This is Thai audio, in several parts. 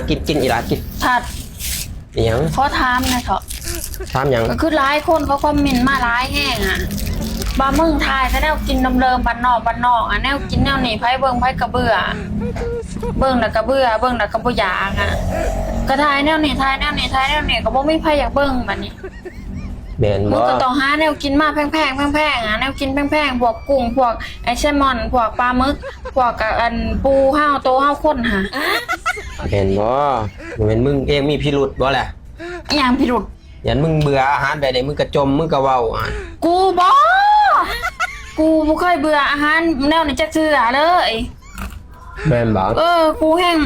กินอีหลากินถัดยังขอถามนะเถอะถามยังก็คือหลายคนเขาคอมเมนต์มาหลายแห้งอ่ะบามึงทายก็แนวกินน้ำเลิมบ้านนอกอ่ะแนวกินแนวหนีไผเบิ่งไผกระเบื่อเบิ่งแล้วก็เบื่อเบิ่งแล้วก็บ่อยากอ่ะก็ทายแนวนี้ทายแนวนี้ก็บ่มีไผอยากเบิ่งบัดนี้แม่นบ่มึงก็ต้องหาแนวกินมาแพงอ่ะแนวกินแพงพวกกุ้งพวกไอแซลมอนพวกปลาหมึกพวกอันปูห้าวโตห้าวข้นหะแม่นบ่แม่นมึงเองมีพิรุธบ่แหละอีหยังพิรุธยันมึงเบื่ออาหารใดๆมึงก็จมมึงก็เว้ากูบ่เคยเบื่ออาหารแนวนี้จักเทื่อเลยแม่นบ่กูแห้ง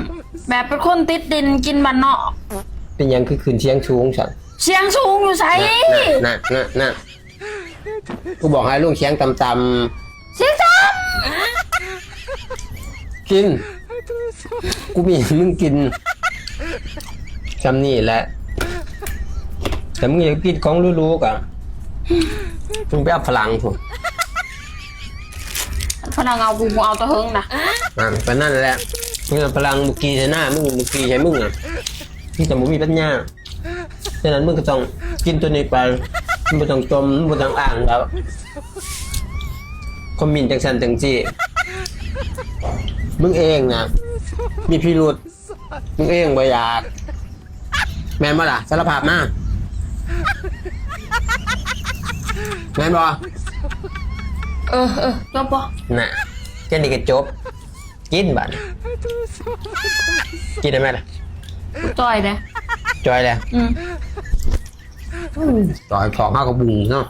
แบบเป็นคนติดดินกินบ้านนอกเป็นหยังคือขึ้นเสียงสูงสั่นเสียงสูงอยู่ไสน่ะกูบอกให้ลุงเสียงต่ำเสียงต่ๆกินกูมีมึงกินจำนี่แหละแต่มึงอยากกินของรู้ๆกะมึงไปเอาฝรั่งผมพนักเอากูเอาตะเฮงนะก็นั่นแหละมึงฝรั่งบุกีใช่หน้ามึงบุกีใช่มึงพี่แต่มึงมีปัญญาฉะนั้นมึงก็ต้องกินตัวนี้ไปมึงไม่ต้องจมมึงไม่ต้องอ่างแล้วคอมมินจังสันจังจี้มึงเองนะมีพิรุธมึงเองบ่อยากแม่นบ่ล่ะสารภาพมาแม่นบ่จบบ่น่ะแค่นี้ก็จบกินบัดกินได้ไหมล่ะจ่อยเลยจอยแล้วจอยของข้าวกระบุงเนาะ